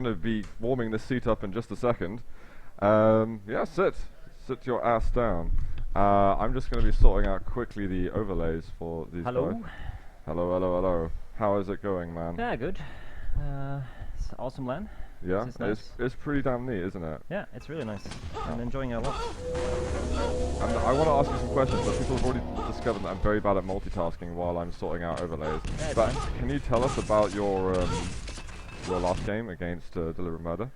going to be warming this seat up in just a second. Yeah, sit your ass down. I'm just going to be sorting out quickly the overlays for these Hello. guys. Hello. How is it going, man? Yeah, good. It's awesome land. Yeah, This is nice. it's pretty damn neat, isn't it? Yeah, it's really nice. I'm enjoying it a lot. And I want to ask you some questions, but people have already discovered that I'm very bad at multitasking while I'm sorting out overlays. Yeah, but can you tell us about your last game against Deliberate Murder?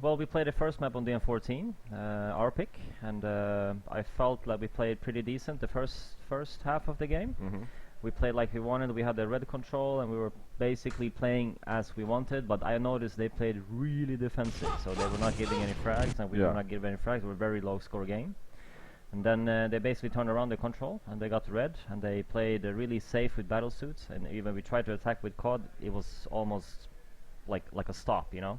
Well, we played the first map on DM14, our pick, and I felt like we played pretty decent the first half of the game. Mm-hmm. We played like we wanted, we had the red control, and we were basically playing as we wanted, but I noticed they played really defensive, so they were not giving any frags, and we were not giving any frags. It was a very low score game. And then they basically turned around the control, and they got red, and they played really safe with battle suits, and even we tried to attack with COD, it was almost like a stop, you know?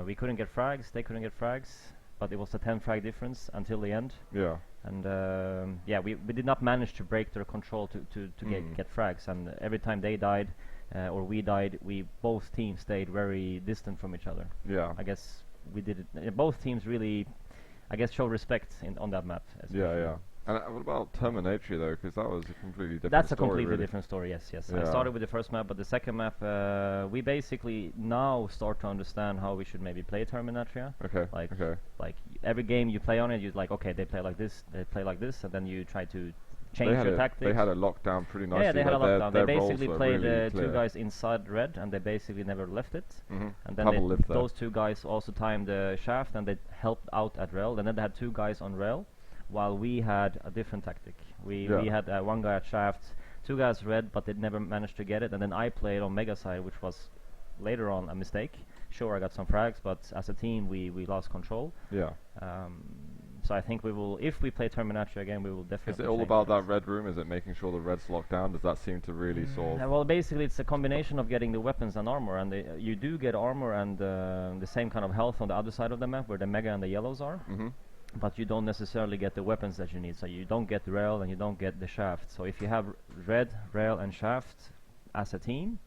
We couldn't get frags, they couldn't get frags, but it was a 10 frag difference until the end. Yeah. And yeah, we did not manage to break their control to get frags, and every time they died or we died, both teams stayed very distant from each other. Yeah. I guess we did it. Both teams really, I guess, showed respect on that map. Yeah. And what about Terminator though? Because that was a completely different. That's story, a completely really. Different story. Yes. Yeah. I started with the first map, but the second map, we basically now start to understand how we should maybe play Terminator. Okay. Like every game you play on it, you're like, okay, they play like this, and then you try to change your tactics. They had a lockdown pretty nicely. Yeah, they had a lockdown. They basically played really two guys inside red, and they basically never left it. Mm-hmm. And then those two guys also timed the shaft, and they helped out at rail. And then they had two guys on rail, while we had a different tactic. We had one guy at shaft, two guys red, but they never managed to get it. And then I played on mega side, which was later on a mistake. Sure, I got some frags, but as a team, we lost control. Yeah. So I think we will, if we play Terminator again, we will definitely. Is it all about that red room? Is it making sure the red's locked down? Does that seem to really solve? Well, basically, it's a combination of getting the weapons and armor, and you do get armor and the same kind of health on the other side of the map, where the mega and the yellows are. Mm-hmm. But you don't necessarily get the weapons that you need. So you don't get the rail and you don't get the shaft. So if you have red, rail, and shaft as a team,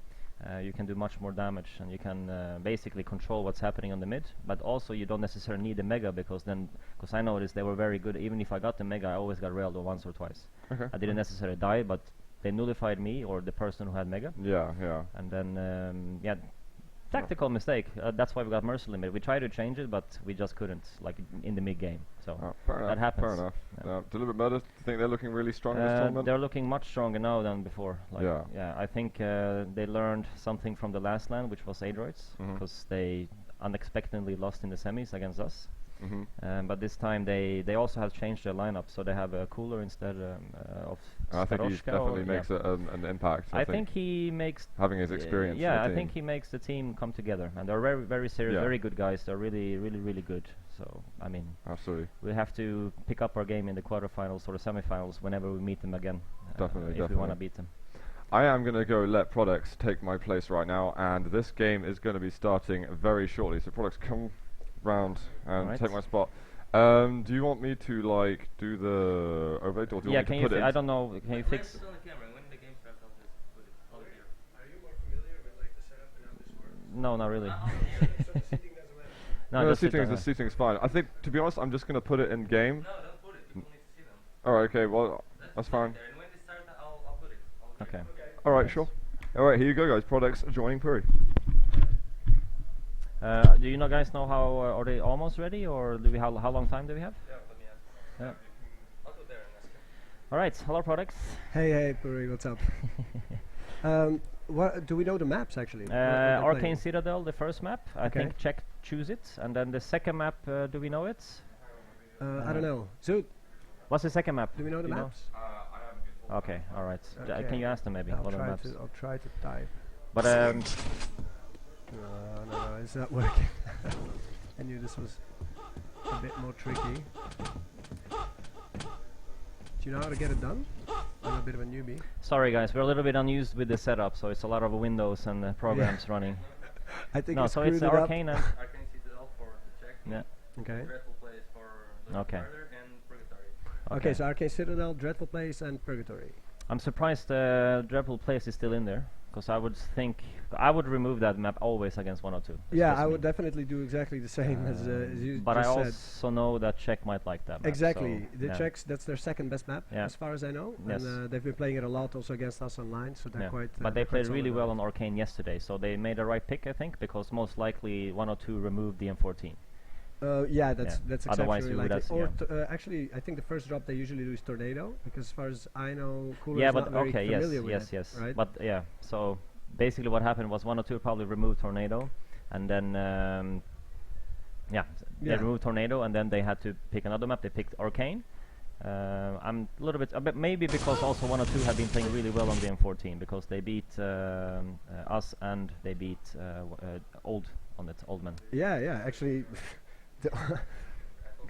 you can do much more damage, and you can basically control what's happening on the mid. But also you don't necessarily need the mega, because I noticed they were very good. Even if I got the mega, I always got railed once or twice. Okay. I didn't necessarily die, but they nullified me or the person who had mega. Yeah. And then tactical mistake. That's why we got mercy limit. We tried to change it, but we just couldn't, like in the mid game. So that happens. Fair enough. Deliberate Murder, do you think they're looking really strong in this tournament? They're looking much stronger now than before. Yeah. I think they learned something from the last land, which was Adroids, because they unexpectedly lost in the semis against us. Mm-hmm. But this time they also have changed their lineup, so they have a cooler instead of I think he definitely makes an impact. I think he makes having his experience. Yeah, I think he makes the team come together, and they're very, very serious, very good guys. They're really, really, really good. So I mean, absolutely, we have to pick up our game in the quarterfinals or the semifinals whenever we meet them again. Definitely, if we want to beat them. I am going to go let Products take my place right now, and this game is going to be starting very shortly. So Products, come round and take my spot. Do you want me to like do the overlay, or do you want me to put it? I don't know. Can you fix? On the camera. When the game starts, I'll just put it all here. Are you more familiar with like the setup and how this works? No, not really. So the seating doesn't matter. No, the seating's fine. I think, to be honest, I'm just going to put it in game. No, don't put it. People need to see them. Alright, okay, well, that's fine. There. And when they start, I'll put it. Okay. Alright, sure. Alright, here you go, guys. Products joining Puri. Do you guys know how are they almost ready, or do we how long time do we have? Yeah, let me ask. Yeah. I'll go there and ask him. All right, hello Products. Hey, Puri, what's up? What do we know the maps actually? Arcane Citadel, the first map. I think Czech choose it, and then the second map. Do we know it? I don't know. So, what's the second map? do we know the maps? I haven't been told. Okay, all right. Okay. Can you ask them maybe? What are the maps? I'll try to type. But No, it's not working. I knew this was a bit more tricky. Do you know how to get it done? I'm a bit of a newbie. sorry guys, we're a little bit unused with the setup, so it's a lot of windows and programs running. I think No, so it's Arcane and Arcane Citadel for the Czech. yeah. Okay. Dreadful Place for the Murder and Purgatory. Okay, so Arcane Citadel, Dreadful Place, and Purgatory. I'm surprised Dreadful Place is still in there, because I would think I would remove that map always against 102. That's Yeah, just I me. would definitely do exactly the same as you But I just said. also know that Czech might like that map. Exactly. So The yeah. Czechs, that's their second best map, Yeah. as far as I know. Yes. And they've been playing it a lot also against us online, so they're Yeah. quite. But they're they quite played really solid well on on Arcane yesterday, so they made a right pick, I think, because most likely 102 removed the M14. yeah, that's Otherwise exceptionally you would likely. have Or actually, I think the first drop they usually do is Tornado, because as far as I know, Cooler Yeah, is but not very okay, yes, familiar with yes, it, yes. right? But yeah, so basically what happened was 102 probably removed Tornado, and then they Yeah. removed Tornado, and then they had to pick another map. They picked Arcane. I'm a little bit, maybe because also 102 have been playing really well on the M14 because they beat us and they beat Old man. Yeah, yeah. Actually,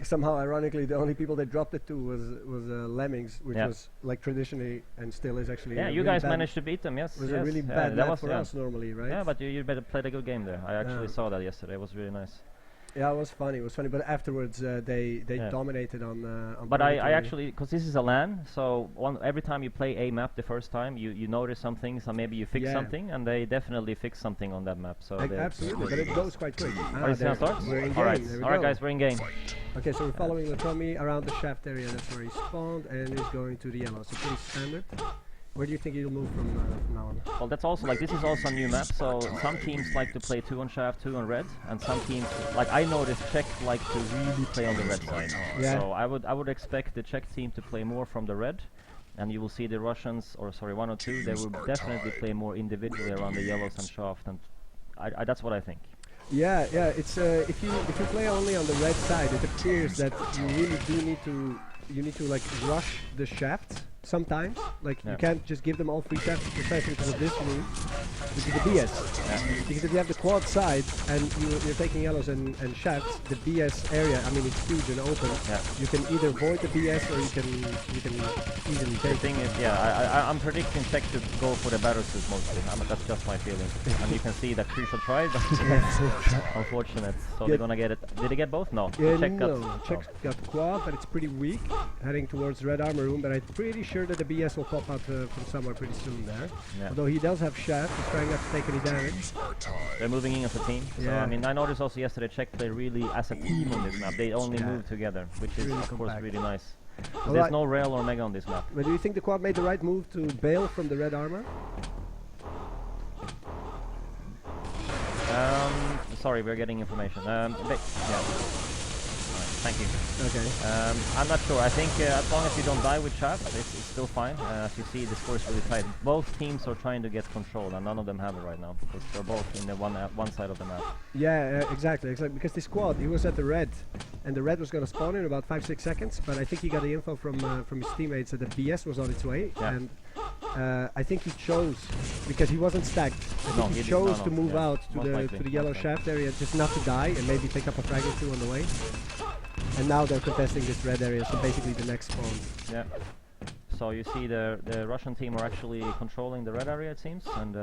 somehow ironically, the only people they dropped it to was Lemmings, which Yeah. was like traditionally and still is actually. Yeah, a you really guys bad managed to beat them, yes. Was yes. a really Yeah, bad that map was for us normally, right? Yeah, but you better played a good game there. I actually Yeah. saw that yesterday. It was really nice. Yeah, it was funny. It was funny, but afterwards they Yeah. dominated on. But I Purgatory. actually, because this is a LAN, so every time you play a map the first time, you notice some things, and maybe you fix Yeah. something, and they definitely fix something on that map. So Absolutely, but it goes quite quick. Are you there- starts? We're in game. Alright, There we alright go. guys, we're in game. Okay, so we're following Latomi around the shaft area. That's where he spawned, and he's going to the yellow. So pretty standard. Where do you think he'll move from now on? Well, that's also like this is also a new map. So some teams like to play 2 on shaft, 2 on red, and some teams like I noticed Czech like to really play on the red side. Yeah. So I would expect the Czech team to play more from the red, and you will see the Russians, or sorry, 102, they will definitely play more individually around the yellows and shaft, and that's what I think. Yeah, yeah. It's if you play only on the red side, it appears that you really do need to like rush the shaft sometimes. Like Yeah. you can't just give them all free shafts, especially because of this move, which is the BS. Because if you have the quad side and you're taking yellows and shafts, the BS area, I mean it's huge and open. Yeah. You can either void the BS or you can easily The take thing it. is, yeah, I'm predicting Czech to go for the battle suit mostly. That's just my feeling. And you can see that Crucial tried, but unfortunate. So Yeah. they're gonna get it. Did they get both? No. Yeah, Czech no, got. Czech's got quad, but it's pretty weak, heading towards red armor room, but I'm pretty sure that the BS will pop out from somewhere pretty soon there. Yeah. Although he does have shaft, he's trying not to take any damage. They're moving in as a team. So Yeah. I mean, I noticed also yesterday Czech played really as a team on this map. They only Yeah. moved together, which is Really of course compact. really nice. Alright. There's no rail or mega on this map. But do you think the quad made the right move to bail from the red armor? Sorry, we're getting information. Yeah. Alright, thank you. Okay. I'm not sure. I think as long as you don't die with shaft, it's still fine. As you see, the score is really tight. Both teams are trying to get control, and none of them have it right now because they're both in the one side of the map. Yeah, exactly. Because this quad, he was at the red, and the red was going to spawn in about 5-6 seconds, but I think he got the info from his teammates that the BS was on its way, Yeah. and I think he chose, because he wasn't stacked, I No, think he he did- chose no, to no, move yeah. out Most to likely, the yellow most likely. shaft area just not to die and maybe pick up a frag or two on the way. And now they're contesting this red area, so basically the next spawn. Yeah. So you see the Russian team are actually controlling the red area, it seems, and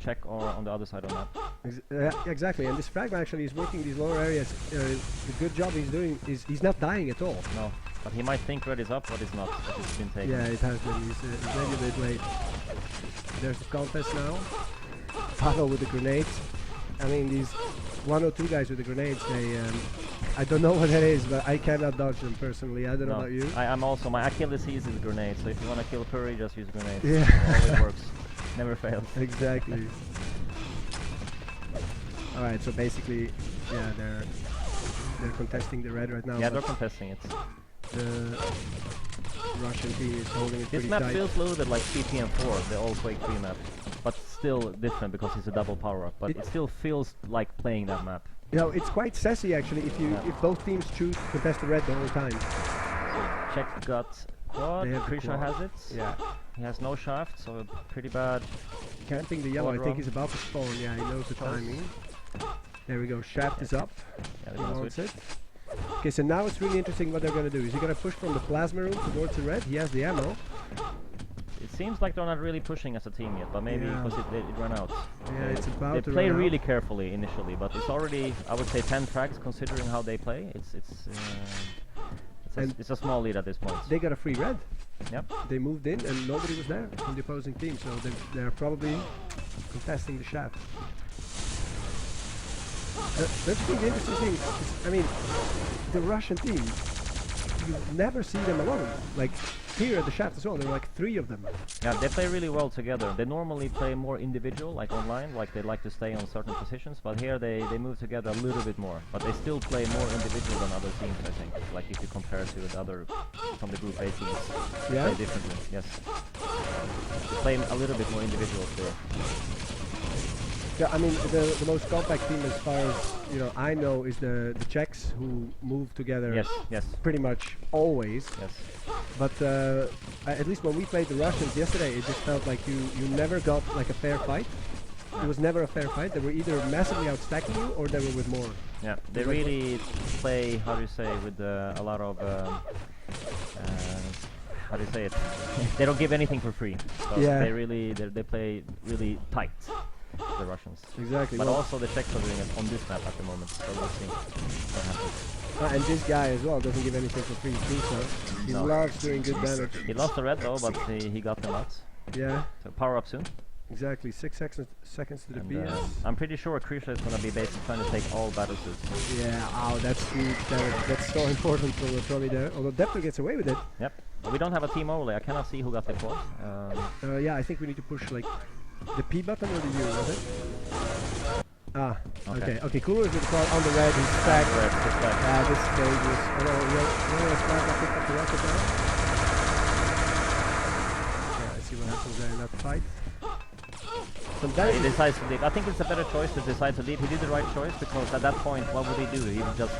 Czech are on the other side of the map. Exactly, and this fragma actually is working these lower areas. The good job he's doing is he's not dying at all. No, but he might think red is up, but it's not. It's been taken. Yeah, it has been. He's maybe a bit late. There's the contest now. Pavel with the grenades. I mean, these 102 guys with the grenades, they... I don't know what that is, but I cannot dodge them personally. I don't know No, about you. I'm also, my Achilles heel is grenades, so if you want to kill Curry, just use grenades. Yeah. Always works. Never fails. Exactly. Alright, so basically, yeah, they're contesting the red right now. Yeah, but they're contesting it. the Russian team is holding it This pretty map tight. feels a little bit like CTM4, the old Quake 3 map, but still different because it's a double power up. But it still feels like playing that map. You know, it's quite sassy actually if both teams choose to contest the red the whole time. So Czech got quad, They have the Krisha quad. has it. Yeah. He has no shaft, so pretty bad. Camping the yellow, I Quad think row. he's about to spawn. Yeah, he knows the Close. timing. There we go, shaft is up. Yeah, He they're gonna wants switch. it. Okay, so now it's really interesting what they're gonna do. Is he gonna push from the plasma room towards the red? He has the ammo. It seems like they're not really pushing as a team yet, but maybe Yeah. because it ran out. Yeah, it's about They to play run out. really carefully initially, but it's already, I would say, 10 frags considering how they play. And It's a small lead at this point. They got a free red. Yep. They moved in and nobody was there from the opposing team, so they're probably contesting the shaft. The interesting thing is, I mean, the Russian team, you never see them alone. Like here at the shaft as well, there are like 3 of them. Yeah, they play really well together. They normally play more individual, like online, like they like to stay on certain positions, but here they move together a little bit more. But they still play more individual than other teams, I think. Like if you compare to the other, from the Group A teams. Yeah? Play differently, yes. They play a little bit more individual still. Yeah, I mean the most compact team as far as I know is the Czechs, who move together. Yes, yes. Pretty much always. Yes. But at least when we played the Russians yesterday, it just felt like you never got like a fair fight. It was never a fair fight. They were either massively outstacking you or they were with more. Yeah, they really play, how do you say, with a lot of how do you say it? They don't give anything for free. So Yeah. they play really tight. The Russians. Exactly. But well, also the Czechs are doing it on this map at the moment, so we'll see what happens. and this guy as well doesn't give anything for free too, so he No. loves doing good damage. He lost the red though, but he got them out. Yeah, So power up soon. exactly. 6 seconds to the And, BS. I'm pretty sure Krisha is gonna be basically trying to take all battle suits. Yeah, oh, that's huge damage. That's so important for me there. Although Deptor gets away with it. Yep. But we don't have a team overlay. I cannot see who got the quad. Yeah, I think we need to push like the P button or the U, was it? Ah, okay. Okay, Cooler is with the quad on the red. He's stacked. Red, just back. Yeah, this is dangerous. Oh no, you're smart. I pick up the rocket now. Yeah, I see what happens there in that fight. So that He is decides to leave. I think it's a better choice to decide to leave. He did the right choice because at that point, what would he do? He would just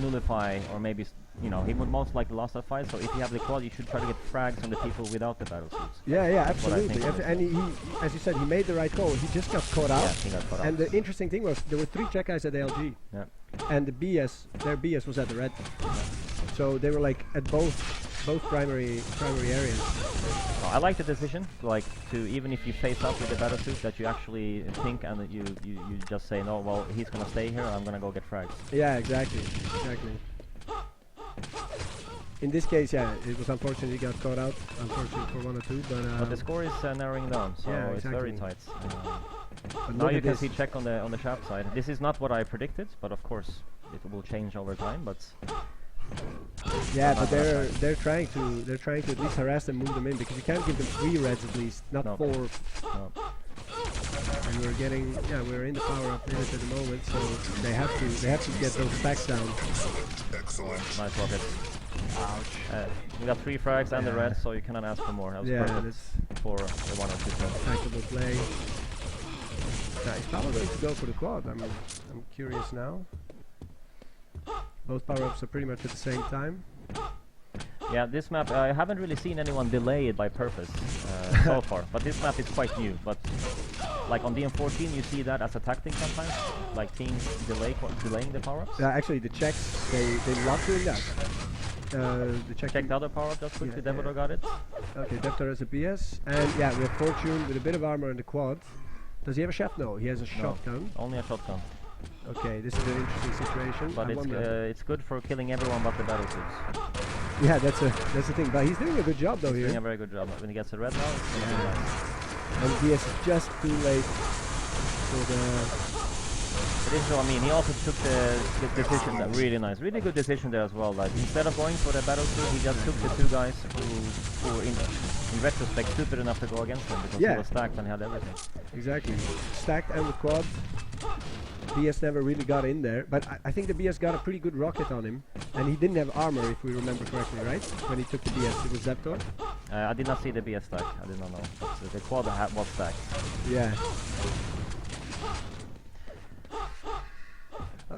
nullify, or maybe, he would most likely lost that fight. So if you have the quad, you should try to get frags on the people without the battle suits. yeah, That's what I absolutely. think. And he, as you said, he made the right call. He just got caught out. Yeah, he got caught out. And the interesting thing was there were 3 Czech guys at the LG, Yeah. and the BS, their BS was at the red. So they were like at both primary areas. I like the decision, like to even if you face up with the battle suit, that you actually think and that you just say no. Well, he's gonna stay here. I'm gonna go get frags. Yeah, exactly. In this case, yeah, it was unfortunate he got caught out. Unfortunate for 1 or 2, But the score is narrowing down, so yeah, it's very exactly. tight. but Now look you at can this. see check on the shaft side. This is not what I predicted, but of course it will change over time. But Yeah, but they're trying to at least harass them, move them in, because you can't give them 3 reds at least, not No. 4. no. And we're in the power up minute at the moment, so they have to get those stacks down. Nice rocket. Ouch. We got 3 frags and the red, so you cannot ask for more. That was Yeah, perfect that's for the 1 or 2 team. tactical play. Now, he's probably going to go for the quad. I'm curious now. Both power-ups are pretty much at the same time. Yeah, this map, I haven't really seen anyone delay it by purpose so far, but this map is quite new. But like on DM14, you see that as a tactic sometimes, like teams delaying the power-ups. Actually, the Czechs, they love doing that. The Czech Check the other power-up just quickly, Yeah, Devoto got it. Okay, Deptor has a BS, and yeah, we have Fortune with a bit of armor in the quad. Does he have a shaft? No, he has a shotgun. Only a shotgun. Okay, this is an interesting situation. But I wonder- it's good for killing everyone but the battle suits. yeah, that's the thing. But he's doing a good job though Doing a here. very good job. When he gets the red now, it's gonna be Yeah. nice. And BS is just too late for the. But this is what I mean. He also took the decision, that really nice, really good decision there as well. Like instead of going for the battle suit, he just took the 2 guys who were in retrospect stupid enough to go against him because Yeah. he was stacked and he had everything. Exactly. Stacked and with quad. BS never really got in there, but I think the BS got a pretty good rocket on him, and he didn't have armor if we remember correctly, right? When he took the BS, it was Deptor. I did not see the BS stack. I did not know. But the quad was stacked. Yeah.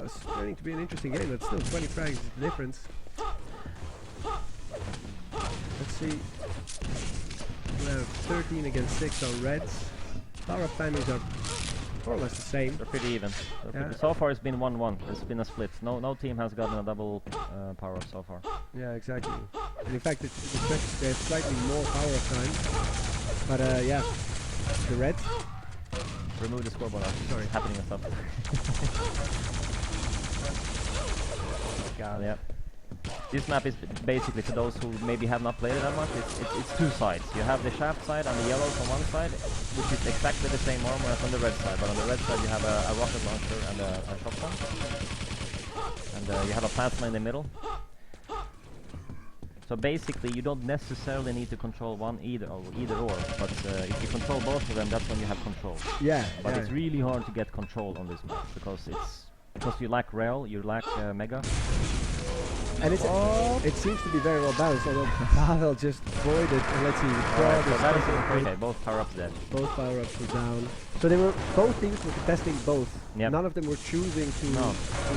It's turning to be an interesting game, but still 20 frags is the difference. Let's see. We have 13 against 6 on reds. Power-up timings are more or less the same. They're pretty even. Yeah. So far it's been 1-1. It's been a split. No team has gotten a double power up so far. Yeah, exactly. And in fact, the Czechs, they have slightly more power-up time. But yeah, the reds. Remove the scoreboard out. Sorry. It's happening and stuff. Got it. Yep. This map is basically, for those who maybe have not played it that much, it's two sides. You have the shaft side and the yellows on one side, which is exactly the same armor as on the red side. But on the red side you have a rocket launcher and a shotgun. And you have a plasma in the middle. So basically you don't necessarily need to control one either or, but if you control both of them, that's when you have control. Yeah. But it's really hard to get control on this map, because you lack rail, you lack mega. And it seems to be very well balanced, although Pavel just voided, and let's see, okay, both power-ups dead. Both power-ups were down. So both teams were contesting both. Yep. None of them were choosing to... No.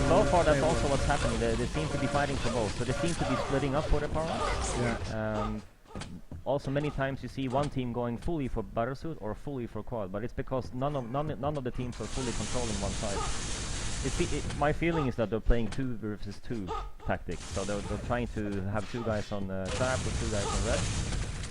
So far that's also what's happening, they seem to be fighting for both, so they seem to be splitting up for the power-ups. Yeah. Also many times you see one team going fully for battlesuit or fully for quad, but it's because none of the teams are fully controlling one side. My feeling is that they're playing 2 versus 2 tactics, so they're trying to have 2 guys on trap or 2 guys on red,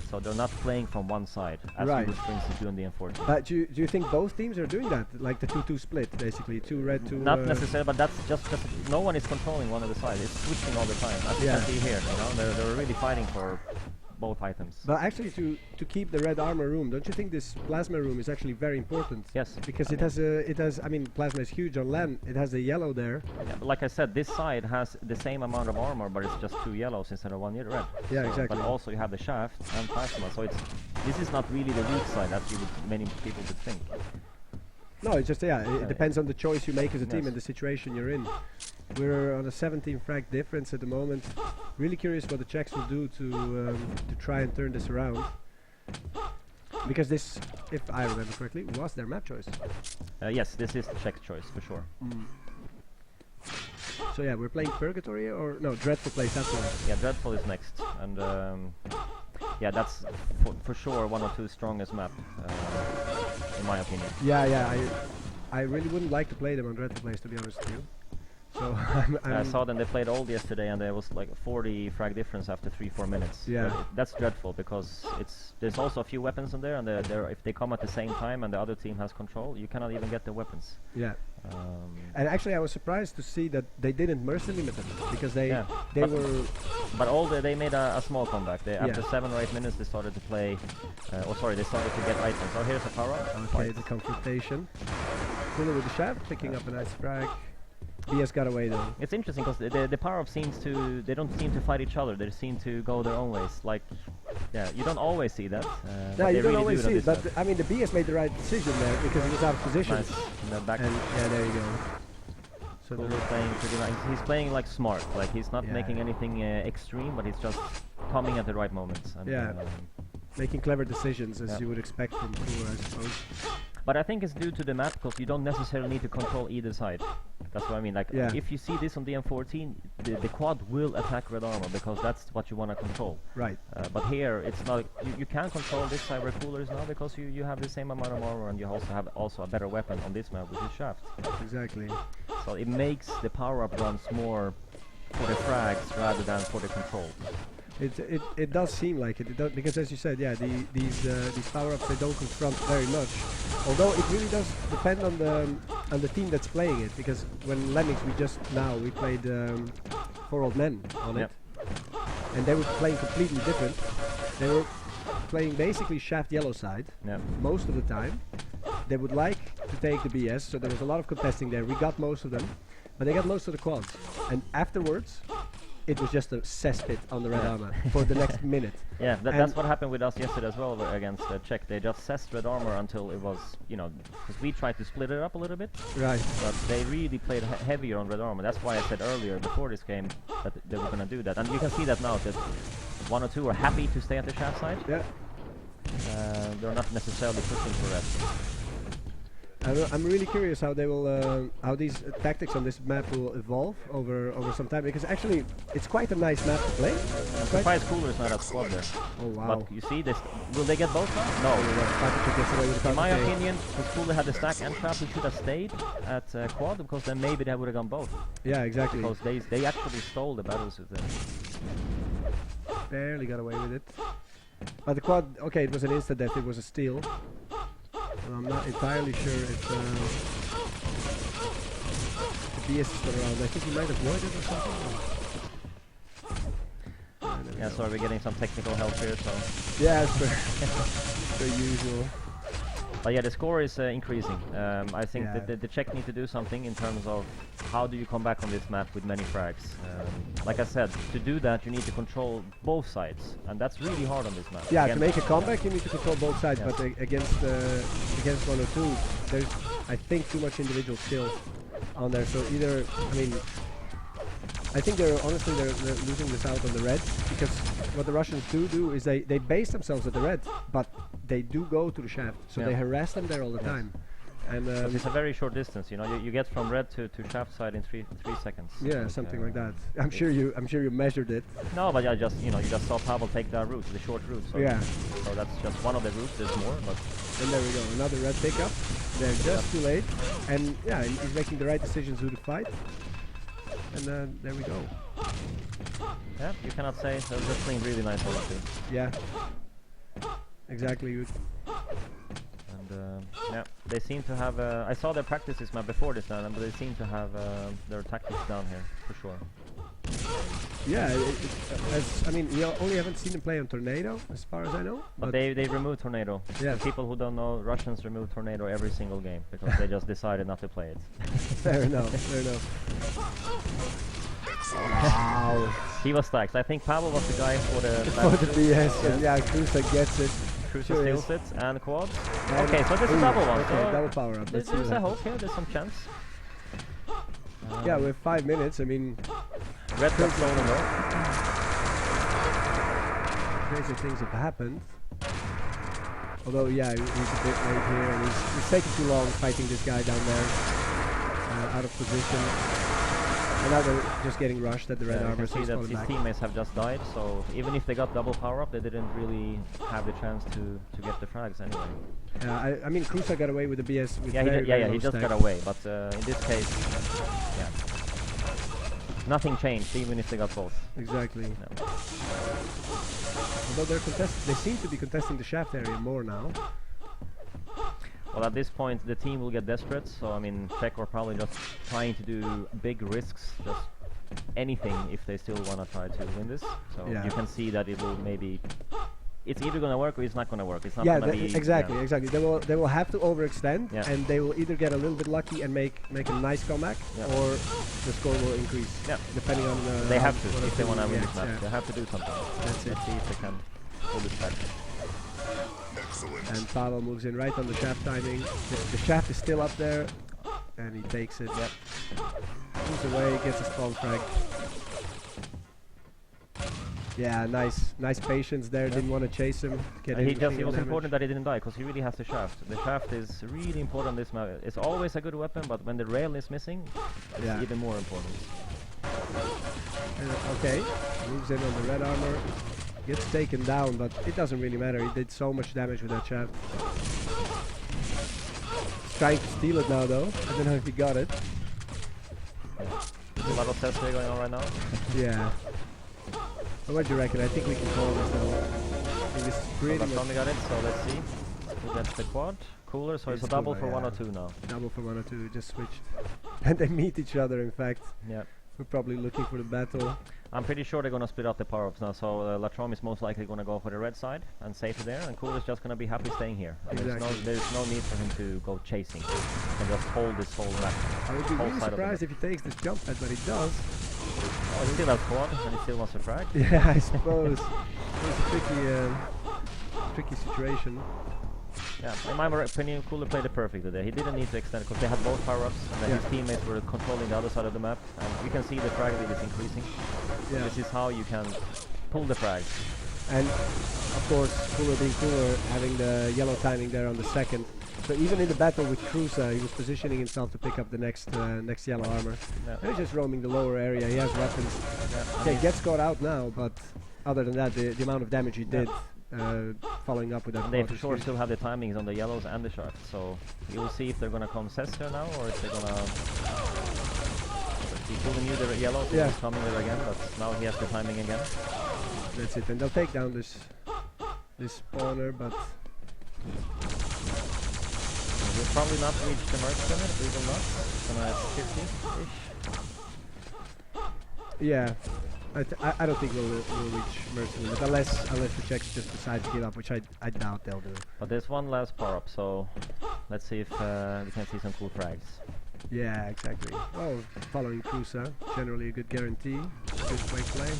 so they're not playing from one side, as you would for instance do in the M14. But do you think both teams are doing that, like the 2-2 split, basically, 2 red, 2... Not necessarily, but that's just no one is controlling one of the sides, it's switching all the time, as you can see here, you know, they're really fighting for both items. But actually to keep the red armor room, don't you think this plasma room is actually very important? Yes. Because it has, I mean, plasma is huge on land, it has the yellow there. Yeah, but like I said, this side has the same amount of armor, but it's just 2 yellows instead of 1 red. Yeah, so, exactly. But also you have the shaft and plasma, so this is not really the weak side as many people would think. No, it's just, it depends on the choice you make as a team and the situation you're in. We're on a 17 frag difference at the moment. Really curious what the Czechs will do to try and turn this around. Because this, if I remember correctly, was their map choice. Yes, this is the Czech choice for sure. So yeah, we're playing Purgatory, or no, Dreadful plays afterwards. Yeah, Dreadful is next, and yeah, that's for sure one or two strongest map, in my opinion. Yeah, I really wouldn't like to play them on Dreadful plays, to be honest with you. So I saw them, they played old yesterday and there was like 40 frag difference after 3-4 minutes. Yeah. That's dreadful because there's also a few weapons in there, and if they come at the same time and the other team has control, you cannot even get the weapons. Yeah. And actually I was surprised to see that they didn't mercy limit them, because they were... But they made a small comeback. After 7 or 8 minutes they started to play, they started to get items. So here's a power up. Okay, the confrontation. Cooler with the shaft, picking up a nice frag. BS got away though. It's interesting because the power-up they don't seem to fight each other, they seem to go their own ways. Like, yeah, you don't always see that. No, you don't really always see it, but I mean the BS made the right decision there because he was out of position. Nice. In the back. And yeah, there you go. So they're playing pretty nice. He's playing like smart, like he's not making anything extreme, but he's just coming at the right moments. And, making clever decisions as you would expect from Cooler, I suppose. But I think it's due to the map because you don't necessarily need to control either side. That's what I mean. Like, if you see this on the M14, the quad will attack red armor because that's what you want to control. Right. But here, it's not. You can control this side where Cooler is now because you have the same amount of armor and you also have a better weapon on this map, which is shaft. Exactly. So it makes the power-up runs more for the frags rather than for the control. It does seem like it. Because as you said, these power-ups they don't confront very much. Although it really does depend on the team that's playing it. Because when Lemmings we played 4 old men on it, and they were playing completely different. They were playing basically shaft yellow side most of the time. They would like to take the BS, so there was a lot of contesting there. We got most of them, but they got most of the quads. And afterwards, it was just a cesspit on the red armor for the next minute. Yeah, that's what happened with us yesterday as well against Czech. They just cessed red armor until it was, because we tried to split it up a little bit. Right. But they really played heavier on red armor. That's why I said earlier, before this game, that they were going to do that. And you can see that now, that 1 or 2 are happy to stay at the shaft side. Yeah. They're not necessarily pushing for that. I'm really curious how they will, how these tactics on this map will evolve over some time, because actually it's quite a nice map to play. I'm surprised Cooler is not at squad there. Oh wow! But you see this, will they get both now? No. In my opinion, if Cooler had the stack and trap, he should have stayed at quad, because then maybe they would have gone both. Yeah, exactly. Because they actually stole the battlesuit there. Barely got away with it. But the quad, okay, it was an instant death. It was a steal. Well, I'm not entirely sure if the BS is still around. I think he might have voided or something. Yeah, sorry, we're getting some technical help here, so... Yeah, it's per usual. But yeah, the score is increasing. I think Yeah. that the Czech need to do something in terms of how do you come back on this map with many frags. Like I said, to do that you need to control both sides, and that's really hard on this map. Yeah, Again, to make a comeback you need to control both sides, Yeah. but against 102, there's I think too much individual skill on there. So either, I mean, I think they're losing this out on the red, because what the Russians do is they base themselves at the red, but they do go to the shaft, so Yeah. they harass them there all the time. And But it's a very short distance, you know. You get from red to shaft side in three seconds. yeah, something like that. I'm sure you measured it. No, but I just, you know, you just saw Pavel take that route, the short route. So Yeah. So that's just one of the routes. There's more, but And there we go, another red pickup. They're just too late, and yeah, he's making the right decisions who to fight. And there we go. yeah, you cannot say. So that's playing really nice too. Yeah. Exactly. And yeah, they seem to have. I saw their practices map before this now, but they seem to have their tactics down here for sure. Yeah, I mean, we only haven't seen him play on Tornado, as far as I know. But they removed Tornado. Yeah. For people who don't know, Russians remove Tornado every single game because they just decided not to play it. Fair enough, fair enough. Wow. He was stacked. I think Pavel was the guy for the For the BS, and yeah, Cruiser gets it. Cruiser Sure steals is. it and quad. And Okay, so this is ooh, double one. Okay, So double power up. Let's see there's what a happens. hope here. There's some chance. Yeah, with 5 minutes, I mean, Red got stolen though. crazy things have happened. Although, yeah, he's a bit late here, and he's taking too long fighting this guy down there, out of position. And now they're just getting rushed at the red You armor, can so see he's that falling his back. teammates have just died, so even if they got double power up, they didn't really have the chance to get the frags anyway. I mean, Cruiser got away with the BS with Yeah, very, very he low just stack. got away, but in this case, yeah, nothing changed, even if they got both. Exactly. No. Although they seem to be contesting the shaft area more now. Well, at this point, the team will get desperate, so I mean, Czech are probably just trying to do big risks, just anything if they still want to try to win this. So Yeah. you can see that it will maybe... It's either going to work or it's not going to work. It's not Yeah, going to be... exactly, yeah. exactly. They will have to overextend, Yeah. and they will either get a little bit lucky and make a nice comeback, Yeah. or the score will increase. Yeah. Depending on They how- have to, what if they want to win yeah, this match. yeah. They have to do something. That's it. Let's see if they can pull this back. And Pavel moves in right on the shaft timing. The shaft is still up there, and he takes it. Yep. Moves away, gets a spawn frag. Yeah, nice patience there. Didn't want to chase him. Get It any was single damage. important that he didn't die, because he really has the shaft. The shaft is really important on this map. It's always a good weapon, but when the rail is missing, it's Yeah. even more important. Okay, moves in on the red armor. Gets taken down, but it doesn't really matter. He did so much damage with that shaft. He's trying to steal it now, though. I don't know if he got it. There's a lot of tests here going on right now. Yeah. But what do you reckon? I think we can call this now. I think this is pretty much Tommy got it, so let's see. Who gets the quad? Cooler, so it's a double Cooler, for yeah. 102 now. double for 102. Just switched. And they meet each other, in fact. Yeah. We're probably looking for the battle. I'm pretty sure they're gonna split up the power-ups now, so Latrom is most likely gonna go for the red side and save it there, and Cooler is just gonna be happy staying here. And Exactly. there's no need for him to go chasing. He can just hold this whole map. I would be whole really side of the surprised if he takes this jump pad, but he does. Oh, he still has quad, and he still wants to frag. Yeah, I suppose. It's a tricky situation. Yeah, in my opinion, Cooler played it perfectly there. He didn't need to extend because they had both power-ups, and then Yeah. his teammates were controlling the other side of the map, and you can see the frag rate is increasing. Yeah. This is how you can pull the frags. And of course, Cooler being Cooler, having the yellow timing there on the second. So even in the battle with Cruza, he was positioning himself to pick up the next yellow armor. Yeah. And he's just roaming the lower area. He has weapons. Yeah, Okay, gets caught out now, but other than that, the amount of damage he did, following up with that. and they quad for is sure huge. still have the timings on the yellows and the sharks, so you will see if they're gonna come Cesar now, or if they're gonna... He Cooler knew the yellows, he Yeah. was coming there again, but now he has the timing again. That's it, and they'll take down this spawner, but We'll probably not reach the merge limit, we will not. It's gonna have 50-ish. yeah. I don't think we'll reach Mercy Limit unless the Czechs just decide to give up, which I doubt they'll do. But there's one last power up, so let's see if we can see some cool frags. Yeah, exactly. Well, following Cruiser, generally a good guarantee. Good Quake play.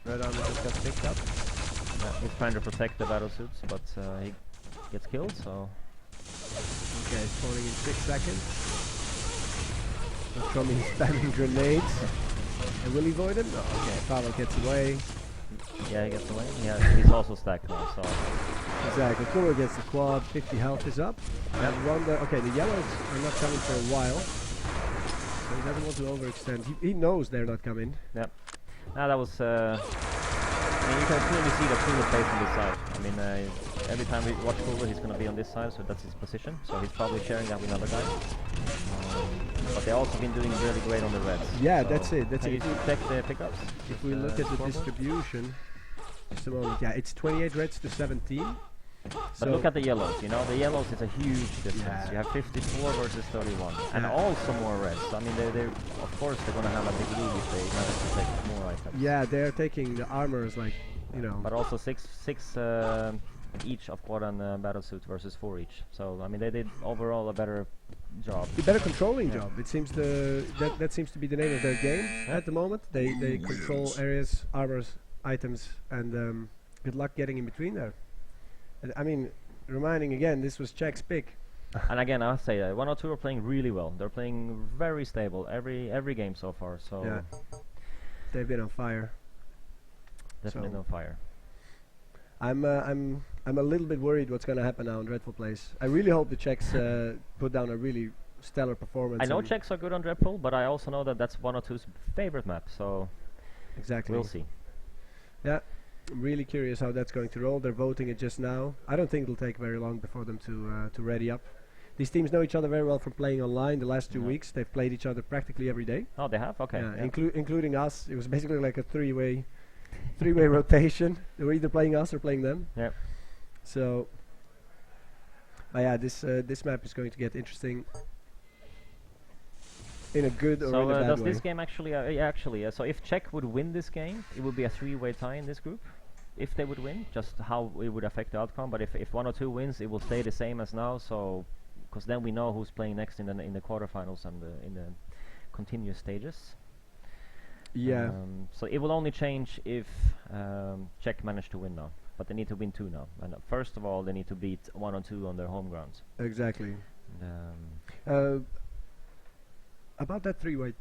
Red Army just got picked up. He's trying to protect the battle suits, but he gets killed, so... Okay, spawning in 6 seconds. Trummy spamming grenades. And will he void him? No, okay, Pavel gets away. Yeah, he gets away. Yeah, he's also stacked now, so... Exactly, Kuro gets the quad, 50 health is up. And Ronda, okay, the yellows are not coming for a while. So he doesn't want to overextend. He knows they're not coming. Yep. Now that was... I mean, you can clearly see that Kuro plays on this side. I mean, every time we watch Kuro, he's going to be on this side, so that's his position. So he's probably sharing that with another guy. But they've also been doing really great on the reds. Yeah, so that's it. That's can it. you check the pickups? If we look at the scoreboard? distribution, just a moment. Yeah, it's 28 reds to 17. But look at the yellows, you know, the yellows is a huge difference. Yeah. You have 54 versus 31, and Yeah. also more reds. I mean, they're of course they're gonna have a big lead if they manage to take more items. Yeah, they're taking the armors like, you know. But also six each of quad and battle suit versus 4 each. So I mean, they did overall a better job. A better controlling job. It seems that seems to be the name of their game at the moment. They control areas, armors, items, and good luck getting in between there. And, I mean, reminding again, this was Czech's pick. And again, I'll say that 102 are playing really well. They're playing very stable every game so far. So Yeah, they've been on fire. definitely So no fire. I'm a little bit worried what's going to happen now in Dreadful Place. I really hope the Czechs put down a really stellar performance. I know and Czechs are good on Dreadful, but I also know that that's 102's favorite map. So exactly. we'll see. Yeah, I'm really curious how that's going to roll. They're voting it just now. I don't think it'll take very long before them to ready up. These teams know each other very well from playing online. The last 2 weeks, they've played each other practically every day. Oh, they have? Okay. Yeah, Yeah. including us. It was basically like a three-way rotation. They were either playing us or playing them. Yep. So, yeah, this map is going to get interesting in a good or So in a bad does way. this game actually, so if Czech would win this game, it would be a 3-way tie in this group. If they would win, just how it would affect the outcome. But if 102 wins, it will stay the same as now. So, because then we know who's playing next in the quarterfinals and in the continuous stages. Yeah. So it will only change if Czech manage to win now. But they need to win 2 now. And first of all, they need to beat 102 on their home grounds. Exactly. About that three-way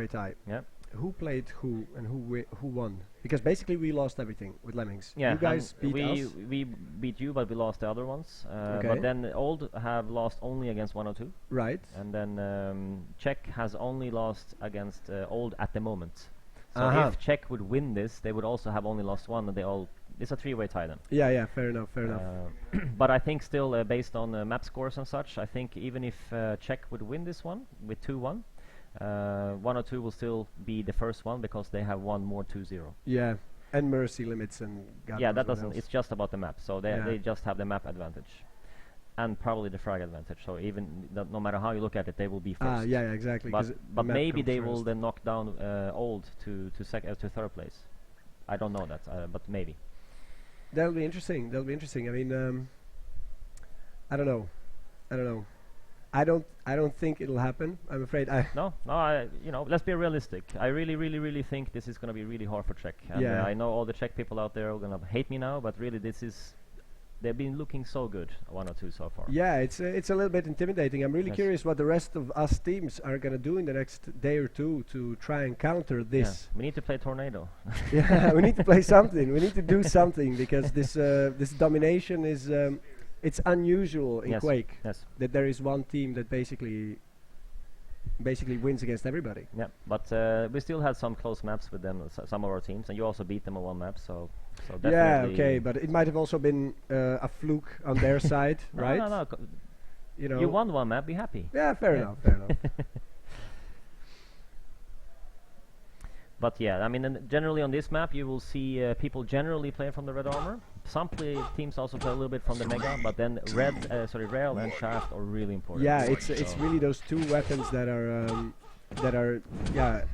tie. Yeah. Who played who and who won? Because basically we lost everything with Lemmings. Yeah, you guys and beat us. we beat you, but we lost the other ones. Okay. But then Old have lost only against 102, Right. and then Czech has only lost against Old at the moment. So Uh-huh. if Czech would win this, they would also have only lost 1, and they all. It's a 3-way tie then. Yeah. Fair enough. But I think still, based on map scores and such, I think even if Czech would win this one with 2-1, 102 will still be the first one because they have one more 2-0. Yeah. And mercy limits and God Yeah, knows that what doesn't. else. It's just about the map, so Yeah. they just have the map advantage, and probably the frag advantage. So even no matter how you look at it, they will be first. Yeah, exactly. 'cause the But map maybe comes they will first. then knock down Old to third place. I don't know that, but maybe. That'll be interesting. I mean, I don't know. I don't think it'll happen. I'm afraid. No. Let's be realistic. I really think this is going to be really hard for Czech. And Yeah. I know all the Czech people out there are going to hate me now, but really they've been looking so good, 102 so far. Yeah, it's a little bit intimidating. I'm really Yes. curious what the rest of us teams are gonna do in the next day or two to try and counter this. Yeah. We need to play Tornado. Yeah, we need to play something. We need to do something because this domination is it's unusual in Yes. Quake Yes. that there is one team that basically wins against everybody. Yeah, but we still had some close maps with them, some of our teams, and you also beat them on one map, so Yeah, definitely. okay, but it might have also been a fluke on their side, No, right? No. You know. You won one map, be happy. Yeah, fair enough. Fair enough. But yeah, I mean, generally on this map, you will see people generally play from the red armor. Some teams also play a little bit from the mega, but then rail and shaft are really important. Yeah, it's So- really those two weapons that are that are, yeah,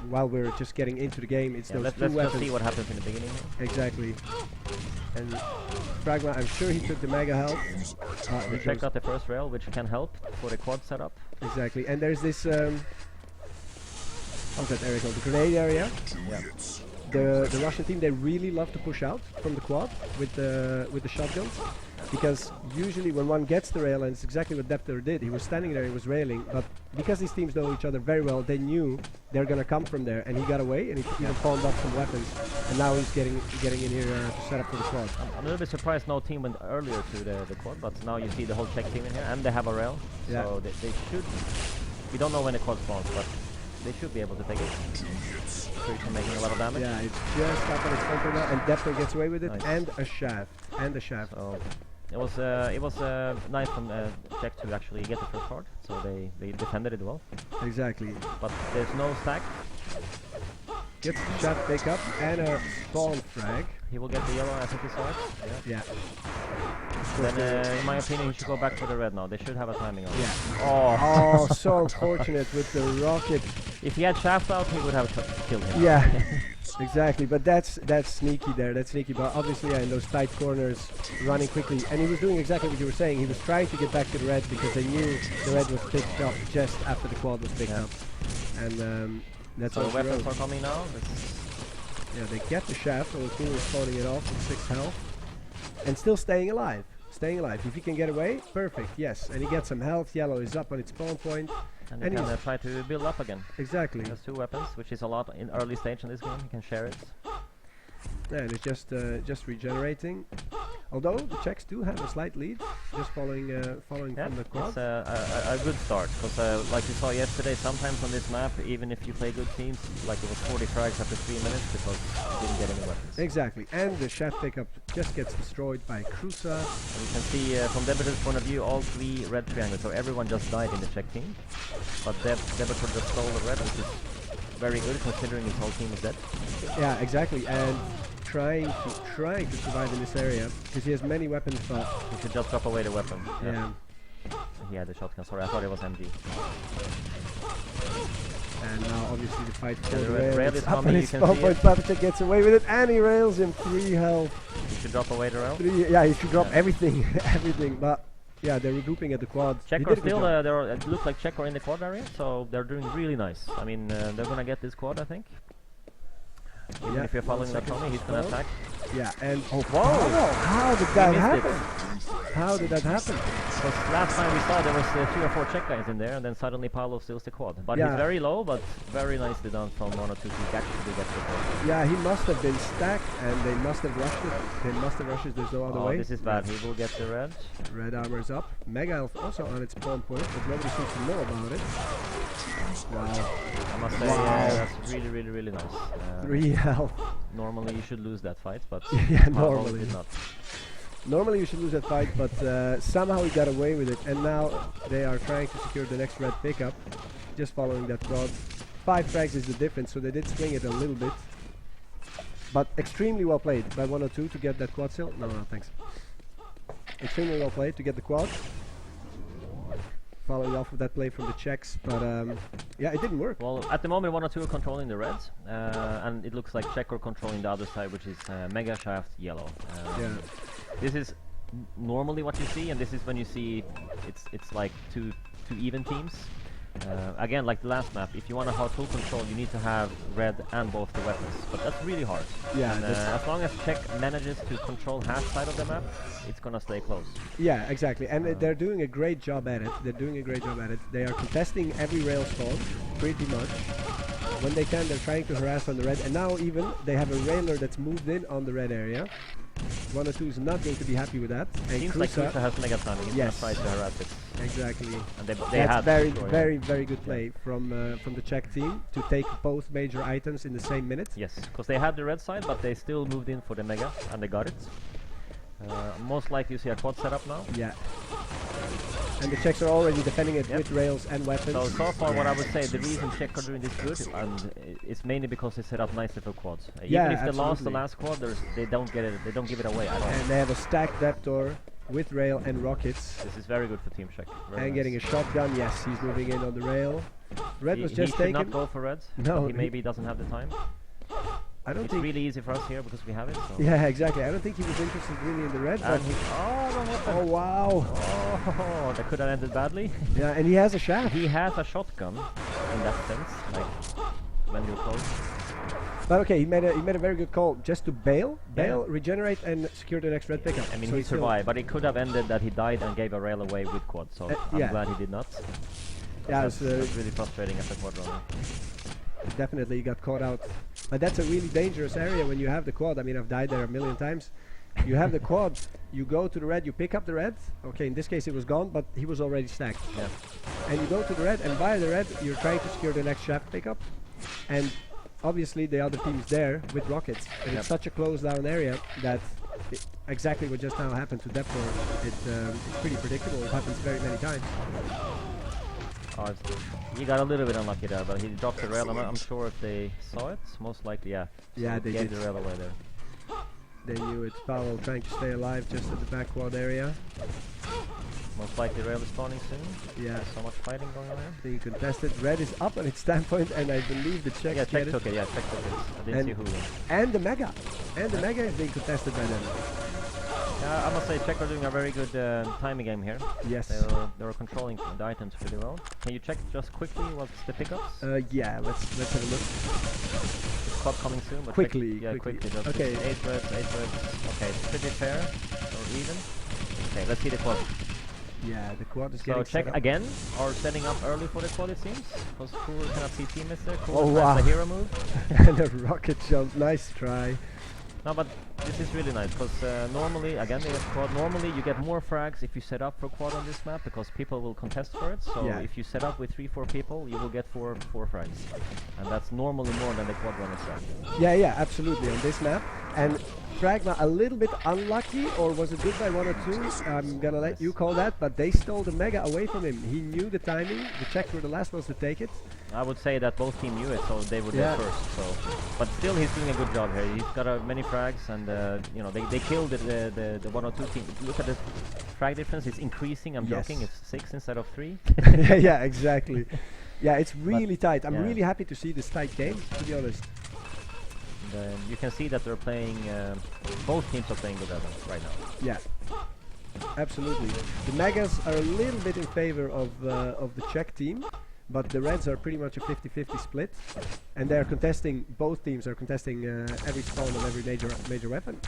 while we're just getting into the game, it's those let's two just weapons. see what happens in the beginning. Exactly. And Pragma, I'm sure he took the mega health. We checked out the first rail, which can help for the quad setup. Exactly. And there's this, what's that area called? The grenade area. Yeah. The Russian team, they really love to push out from the quad with the shotguns, because usually when one gets the rail, and it's exactly what Deptor did, he was standing there, he was railing, but because these teams know each other very well, they knew they're gonna come from there, and he got away, and he even pawned up some weapons, and now he's getting in here to set up for the quad. I'm a little bit surprised no team went earlier to the quad, but now you see the whole Czech team in here, and they have a rail, so they should. We don't know when the quad spawns, but they should be able to take it. Creature making a lot of damage. Yeah, it's just up on its front now, and Deptor gets away with it, Nice. and a shaft, So it was nice from Czech to actually get the first card, so they defended it well. exactly. But there's no stack. Gets the shaft pick up and a spawn frag. He will get the yellow, I think he saw it. Yeah. Then, in my opinion, he should go back for the red now. They should have a timing on it. Yeah. Oh. Oh, so unfortunate with the rocket. If he had shaft out, he would have killed him. Yeah, exactly. But that's sneaky there. That's sneaky. But obviously, in those tight corners, running quickly, and he was doing exactly what you were saying. He was trying to get back to the red because they knew the red was picked up just after the quad was picked up, and that's so all the weapons are coming now. Yeah, they get the shaft, so the is spawning it off with 6 health, and still staying alive. Staying alive. If he can get away, perfect. Yes, and he gets some health. Yellow is up on its spawn point. And he can try to build up again. Exactly. He has 2 weapons, which is a lot in early stage in this game. He can share it. Yeah, and it's just regenerating. Although the Czechs do have a slight lead, just following from the quad. It's a good start, because like you saw yesterday, sometimes on this map, even if you play good teams, like it was 40 frags after 3 minutes because you didn't get any weapons. Exactly, and the shaft pickup just gets destroyed by Cruza. And you can see from Debitor's point of view, all 3 red triangles, so everyone just died in the Czech team. But Debitor just stole the red, which is very good considering his whole team is dead. Yeah, exactly, and trying to survive in this area because he has many weapons, but he should just drop away the weapon. Yeah. He had the shotgun. Sorry, I thought it was MG. And now obviously the fight for the the rail is up coming, on you his can spawn see point. Papacek gets away with it, and he rails him 3 health. He should drop away the rail. Yeah, he should drop everything, everything. But yeah, they're regrouping at the quad. Czech are still, it looks like Czech are in the quad area, so they're doing really nice. I mean, they're gonna get this quad, I think. Even if you're following that Tommy, he's gonna attack. Yeah, and oh, whoa! How did that happen? How did that happen? Because last time we saw there was 3 or 4 Czech guys in there, and then suddenly Paolo steals the quad. But he's very low, but very nicely done from 1 or 2 to actually get the quad. Yeah, he must have been stacked, and they must have rushed it. They must have rushed it. There's no other way. This is bad. He will get the red. Red armor's up. Mega health also on its spawn point, but nobody seems to know about it. Wow. I must say, that's really, really, really nice. 3 health. Normally you should lose that fight, but yeah, normally did not. Normally you should lose that fight, but somehow he got away with it, and now they are trying to secure the next red pickup, just following that quad. 5 frags is the difference, so they did swing it a little bit, but extremely well played by 102 to get that quad still. No, thanks. Extremely well played to get the quad. Following off of that play from the Czechs, but yeah, it didn't work. Well, at the moment 102 are controlling the reds, and it looks like Czech are controlling the other side, which is Mega Shaft Yellow. Yeah. This is normally what you see, and this is when you see it's like two even teams. Again, like the last map, if you want to have full control, you need to have red and both the weapons, but that's really hard. Yeah. And, as long as Czech manages to control half side of the map, it's gonna stay close. Yeah, exactly, and they're doing a great job at it. They are contesting every rail spawn, pretty much. When they can, they're trying to harass on the red, and now even they have a railer that's moved in on the red area. 102 is not going to be happy with that. And seems like Cruza has mega timing. He's yes, gonna try to harass it. Exactly. And they that's had very good play from the Czech team to take both major items in the same minute. Yes, because they had the red side, but they still moved in for the mega, and they got it. Most likely you see a quad setup now. Yeah. And the Czechs are already defending it with rails and weapons. So far what I would say, the reason Czech are doing this good, and it's mainly because they set up nicely for quads. Even if they lost the last quad, they don't get it. They don't give it away at all. And they have a stacked Deptor with rail and rockets. This is very good for Team Czech. And getting a shotgun. Yes, he's moving in on the rail. Red was just he should taken. not go for reds. No, he maybe doesn't have the time. I don't It's think. really easy for us here because we have it. So. Yeah, exactly. I don't think he was interested really in the red. But And he, wrong weapon. oh wow! Oh, that could have ended badly. Yeah, and he has a shaft. He has a shotgun in that sense, like when you're close. But okay, he made a very good call just to bail, regenerate, and secure the next red pickup. I mean, So he survived, but it could have ended that he died and gave a rail away with quad. So I'm yeah. glad he did not. Yeah, That's really frustrating as a quad runner. Definitely got caught out. But that's a really dangerous area when you have the quad. I mean, I've died there a million times. You have the quad, you go to the red, you pick up the red. Okay, in this case it was gone, but he was already stacked. Yeah. And you go to the red, and by the red, you're trying to secure the next shaft pickup. And obviously the other team's there with rockets. And it's such a closed down area that exactly what just now happened to Deptor, it's pretty predictable. It happens very many times. Oh, he got a little bit unlucky there, but he dropped the rail. I'm sure if they saw it, most likely, yeah. Yeah, So they gave did. the rail away there. They knew it. Powell trying to stay alive just at the back quad area. Most likely rail is spawning soon. Yeah. There's so much fighting going on there. Being contested. Red is up on its standpoint, and I believe the Czechs Yeah, get Czech it. took it. Yeah, Czech took it. I didn't And see who. And the Mega. And the Mega is being contested by them. I must say, Czech are doing a very good timing game here. Yes. They were controlling the items pretty well. Can you check just quickly what's the pickups? Yeah, let's have a look. It's quad coming soon, but Quickly, check, quickly. just Okay. 8 reds, 8 reds. Okay, it's pretty fair or even. Okay, let's see the quad. Yeah, the quad is So getting Czech set up. again are setting up early for the quad, it seems. Because Cooler cannot see teammates there. Oh, Cooler wow. tries the hero move. And a rocket jump. Nice try. No, but this is really nice because normally, again, they have quad. Normally, you get more frags if you set up for quad on this map because people will contest for it. So Yeah. if you set up with 3-4 people, you will get four frags, and that's normally more than the quad runner frag. Yeah, absolutely on this map. And Fragma a little bit unlucky, or was it good by 1 or 2? I'm gonna let you call that, but they stole the Mega away from him. He knew the timing. The Czechs were the last ones to take it. I would say that both team knew it, so they were Yeah. there first. So, but still, he's doing a good job here. He's got many frags, and you know they killed the 1 or 2 team. Look at the frag difference; it's increasing. I'm Yes. joking. It's 6 instead of 3. Yeah, exactly. Yeah, it's really tight. I'm yeah. really happy to see this tight game, to be honest. And, you can see that they're playing. Both teams are playing good right now. Yeah, absolutely. The Megas are a little bit in favor of the Czech team, but the Reds are pretty much a 50-50 split, and they're contesting. Both teams are contesting every spawn of every major weapon.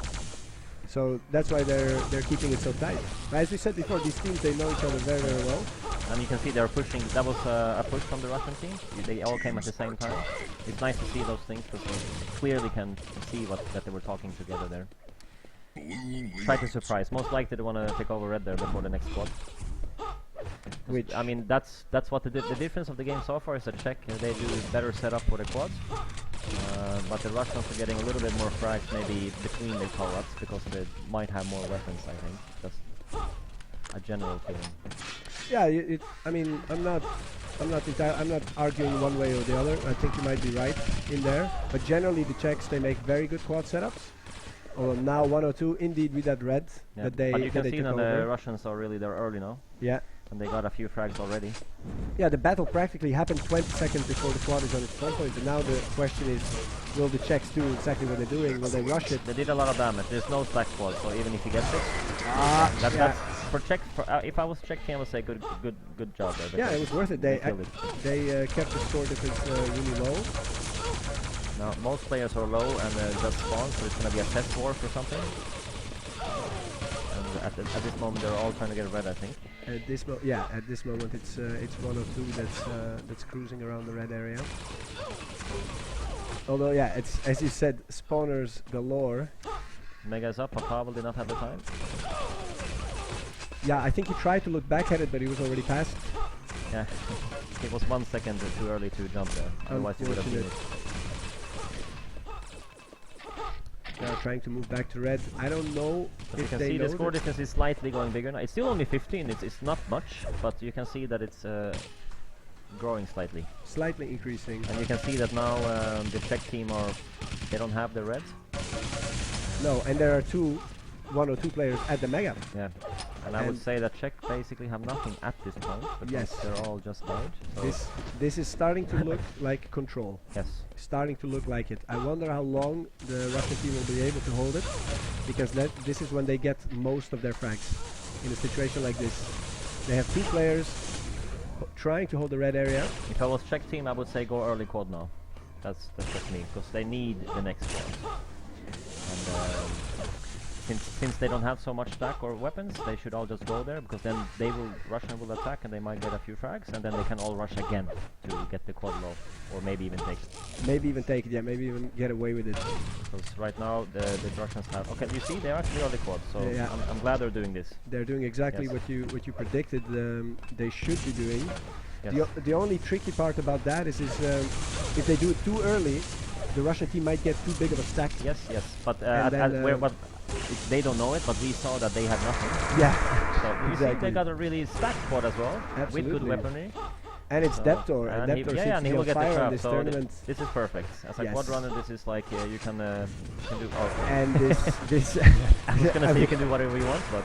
So that's why they're keeping it so tight. But as we said before, these teams, they know each other very, very well. And you can see they're pushing. That was a push from the Russian team. They all came at the same time. It's nice to see those things because you clearly can see that they were talking together there. Try to surprise. Most likely they want to take over red there before the next squad. Which I mean, that's what the difference of the game so far is that Czech they do better setup for the quads, but the Russians are getting a little bit more frags maybe between the co-ops because they might have more weapons. I think that's a general feeling. yeah, I mean, I'm not arguing one way or the other. I think you might be right in there. But generally, the Czechs, they make very good quad setups. Or now 1 or 2, indeed, with that red Yeah. that they but you can that they see took that the over. Russians are really there early now, Yeah. and they got a few frags already. Yeah, the battle practically happened 20 seconds before the quad is on its spawn point, and now the question is, will the Czechs do exactly what they're doing? Will they rush it? They did a lot of damage. There's no stack quad, so even if you get it, Yeah. that's for Czech. If I was Czech team, I would say good job there. Yeah, it was worth it. They killed it. they kept the score difference really low. Now most players are low and just spawn, so it's gonna be a test war for something. And at this moment, they're all trying to get red, I think. At this moment it's 1 or 2 that's cruising around the red area. Although yeah, it's as you said, spawners galore. Mega's up, Papa did not have the time. Yeah, I think he tried to look back at it, but he was already past. Yeah, it was 1 second too early to jump there. Otherwise, he would have seen it. Now trying to move back to red. I don't know But you if can they see know the score this. difference is slightly going bigger now. It's still only 15. It's not much, but you can see that it's growing slightly. Slightly increasing. And you can see that now the Czech team they don't have the reds. No, and there are 1 or 2 players at the Mega. Yeah, and I would And say that Czech basically have nothing at this point because Yes. they're all just died. So This is starting to look like control. yes. Starting to look like it. I wonder how long the Russian team will be able to hold it, because this is when they get most of their frags. In a situation like this, they have 2 players trying to hold the red area. If I was Czech team, I would say go early quad now. That's just me, because they need the next quad. And since they don't have so much stack or weapons, they should all just go there, because then Russian will attack and they might get a few frags, and then they can all rush again to get the quad low, or maybe even take it. Maybe even take it, yeah, maybe even get away with it. Because right now the Russians have... Okay, you see, they're actually early quad, so Yeah. I'm glad they're doing this. They're doing exactly Yes. what you predicted they should be doing. Yes. The only tricky part about that is if they do it too early, the Russian team might get too big of a stack. Yes, but And then, they don't know it, but we saw that they had nothing. Yeah, So you see, exactly. they got a really stacked quad as well, with good Absolutely. weaponry. And it's So- Deptor, and and he- Deptor yeah, seems and to he be will on get the fire in trap. this So tournament. this is perfect. As a Yes. quad runner, this is like you can do. Oh, And this I was gonna I say mean, you can do whatever you want, but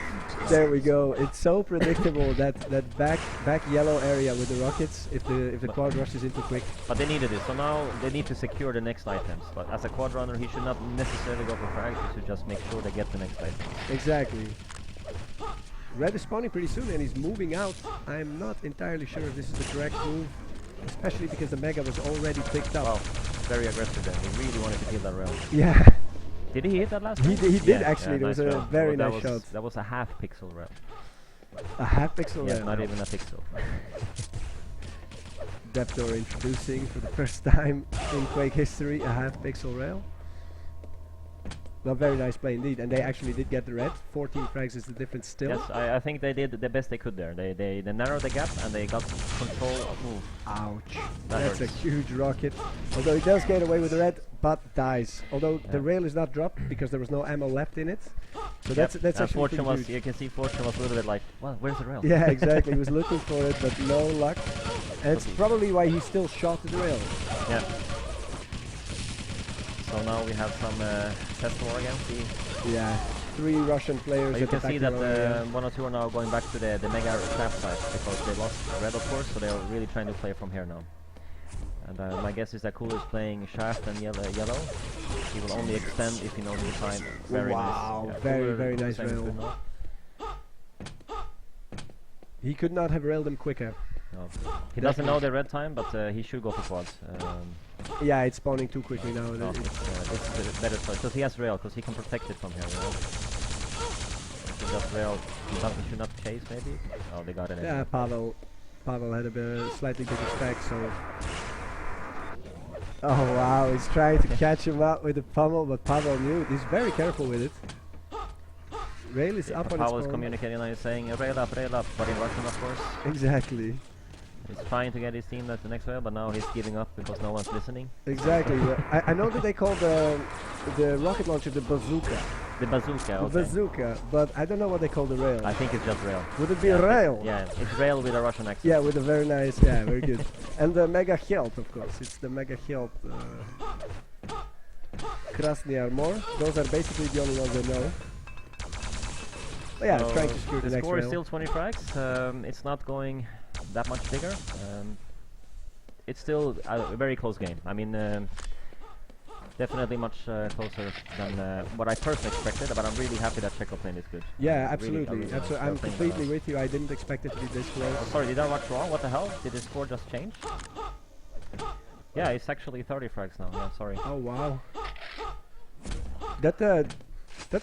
there we go. It's so predictable that back yellow area with the rockets. If the quad rushes into quick, but they needed it. So now they need to secure the next items. But as a quad runner, he should not necessarily go for frags. He should just make sure they get the next item. exactly. Red is spawning pretty soon, and he's moving out. I'm not entirely sure if this is the correct move, especially because the Mega was already picked up. Wow, very aggressive there. He really wanted to kill that rail. Yeah, Did he hit that last He time? did Yeah, actually. There nice was a rail. very Well, nice that was, shot. That was a half pixel rail. a half pixel. Yeah, there not now. even a pixel. Deptor introducing for the first time in Quake history a half pixel rail. Well, very nice play indeed, and they actually did get the red. 14 frags is the difference still. Yes, I think they did the best they could there. They narrowed the gap and they got control of move. Ouch. That That's a hurts. huge rocket. Although he does get away with the red, but dies. Although the Yeah. rail is not dropped because there was no ammo left in it. So that's And actually Fortune pretty was, huge. you can see Fortune was a little bit like, well, where's the rail? Yeah, exactly. He was looking for it, but no luck. And it's probably why he still shot the rail. Yeah. So now we have some test war again. See, Yeah, 3 Russian players. but you at can the see back that row area. 1 or 2 are now going back to the mega trap side because they lost red, of course. So they are really trying to play from here now. And my guess is that Cooler is playing shaft and yellow. He will only extend if he knows the time. Very Wow, nice. Yeah, very, Cooler very doing nice the same rail. good now. He could not have railed them quicker. No. He doesn't know the red time, but he should go for quads. Yeah, it's spawning too quickly now. No, it's the better choice because he has rail, because he can protect it from here. You know? If he does rail, he should not chase maybe. Oh, they got it. Yeah, anyway. Pavel had slightly bigger stack, so. Oh wow, he's trying to catch him out with the pummel, but Pavel knew. He's very careful with it. Rail is up on Pavel its is own. communicating now. He's saying rail up, but in Russian, of course. Exactly, He's trying to get his team at the next rail, but now he's giving up because no one's listening. exactly. I know that they call the rocket launcher the bazooka. The bazooka, The okay. bazooka, but I don't know what they call the rail. I think it's just rail. Would it be Yeah, a rail? Yeah, it's rail with a Russian accent. Yeah, with a very nice, yeah, very good. And the Mega Hjelt, of course. It's the Mega Hjelt. Krasny Armor. Those are basically the only ones I know. But yeah, So trying to secure the the next score is rail. still 20 frags. It's not going that much bigger. It's still a very close game. I mean, definitely much closer than what I personally expected, but I'm really happy that Czech playing is good. Yeah, I really absolutely. like I'm playing completely that. with you. I didn't expect it to be this close. Oh, sorry, did I watch wrong? What the hell? Did the score just change? Yeah, it's actually 30 frags now. Yeah, sorry. Oh wow. That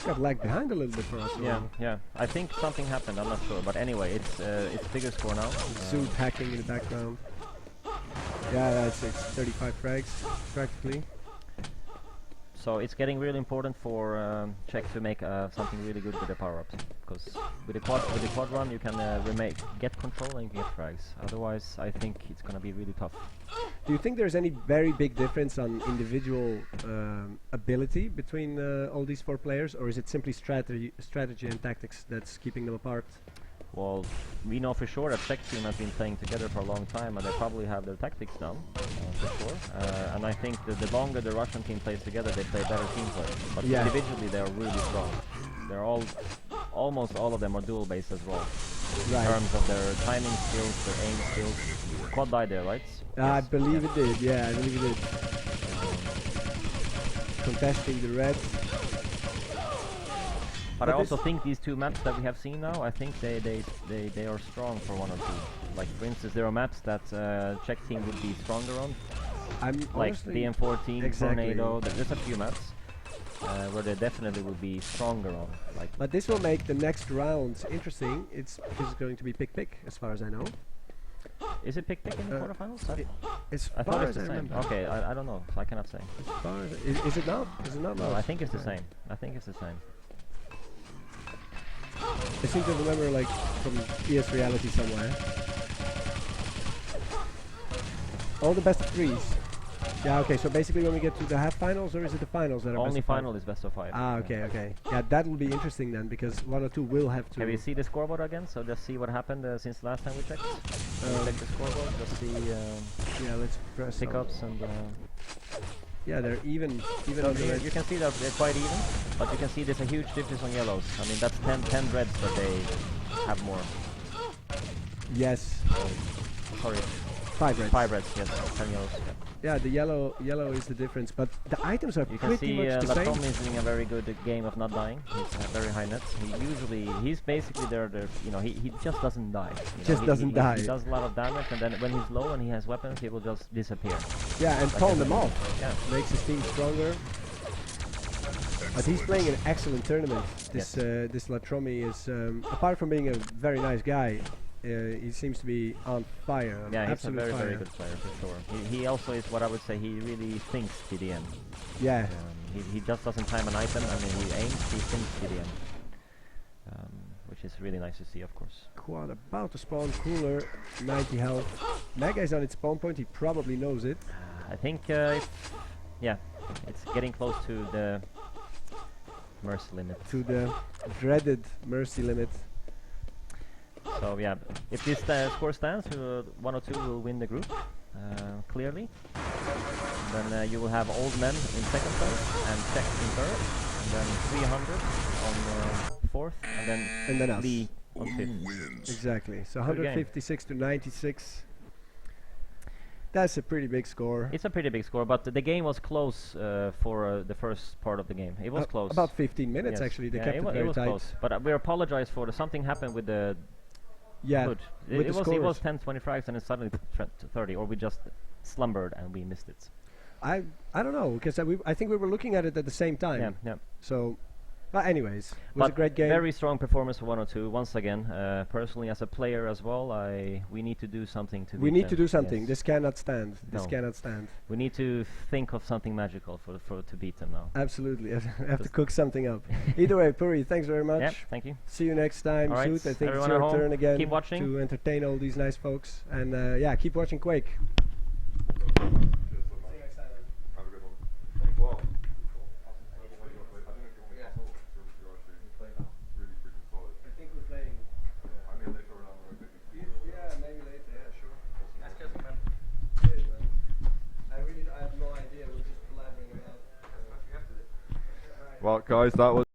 got lagged behind a little bit for us. Yeah. I think something happened. I'm not sure, but anyway, it's bigger score now. Suit hacking in the background. Yeah, it's 35 frags practically. So it's getting really important for Czech to make something really good with the power-ups, because with the quad run you can get control and get frags. Otherwise, I think it's gonna be really tough. Do you think there's any very big difference on individual ability between all these 4 players, or is it simply strategy and tactics that's keeping them apart? Well, we know for sure that Czech team has been playing together for a long time, and they probably have their tactics down, for sure. And I think that the longer the Russian team plays together, they play better team play. But Yeah. individually, they are really strong. They're almost all of them are dual based as well. in terms of their timing skills, their aim skills. Quad died there, right? I Yes. believe it did. Yeah, I believe it did. Contesting the red. But I also think these two maps that we have seen now, I think they are strong for 1 or 2. Like for instance, there are maps that Czech team would be stronger on. Like DM14, exactly. Tornado. There's a few maps where they definitely will be stronger on. Like, but this will make the next round interesting. It's going to be pick as far as I know. is it pick in the quarterfinals? I thought it's the same. remember. Okay, I don't know, so I cannot say. As far as is it not? Is it not? No, I think it's the same. I think it's the same. I seem to remember like from PS Reality somewhere. All the best of 3s. Yeah, okay, so basically when we get to the half finals, or is it the finals that are Only best of final is best of 5. Ah, okay, okay. Yeah, that will be interesting then, because 1 or 2 will have to... Can we see the scoreboard again? So just see what happened since last time we checked. Check the scoreboard, just see yeah, let's press pickups and... yeah, they're even so on the red. you can see that they're quite even, but you can see there's a huge difference on yellows. I mean, that's 10 reds that they have more. Yes. Sorry. 5 reds. 5 reds, yes. 10 yellows. Yeah, the yellow is the difference, but the items are You can pretty see much the same. Latom is doing a very good game of not dying. He's very high nets. He's basically there. You know, he just doesn't die. Just doesn't die. He does a lot of damage, and then when he's low and he has weapons, he will just disappear. Yeah, and Like pawn them off. Yeah. Makes his team stronger. But he's playing an excellent tournament. This this Latromi is, apart from being a very nice guy, he seems to be on fire. Yeah, he's a absolute very, fire. very good player for sure. He also is what I would say, he really thinks TDM. Yeah. He just doesn't time an item, I mean he aims, he thinks TDM. Which is really nice to see, of course. Quad about to spawn, cooler, 90 health. Mega is on its spawn point, he probably knows it. I think, yeah, it's getting close to the mercy limit. To the dreaded mercy limit. So yeah, if this score stands, 1 or 2 will win the group, clearly. Then you will have Old Men in second place, and Czech in third, and then 300 on fourth, and then us. Lee on fifth. Exactly, so Good game. 156 to 96. That's a pretty big score. It's a pretty big score, but the game was close for the first part of the game. It was close. About 15 minutes Yes. actually, they Yeah, kept it very was tight. close. But we apologize for something happened with the Yeah, hood. with the It scores. was 10-20 frags and it suddenly 30, or we just slumbered and we missed it. I don't know, because I think we were looking at it at the same time. Yeah, yeah. So, but anyways, it was a great game. Very strong performance for 1 or 2. Once again, personally as a player as well, we need to do something to. We beat need to them. do something. Yes. This cannot stand. This No. cannot stand. We need to think of something magical to beat them now. Absolutely, I have to cook something up. Either way, Puri, thanks very much. Yeah, thank you. See you next time. All right, Shoot, I think it's everyone at your home, turn again keep watching. to entertain all these nice folks. And yeah, keep watching Quake. Have a good one. Well, I think we're playing. Yeah, maybe later. Yeah, sure. Nice casting, man. Cheers, man. I have no idea. We're just blabbering about. well, guys, that was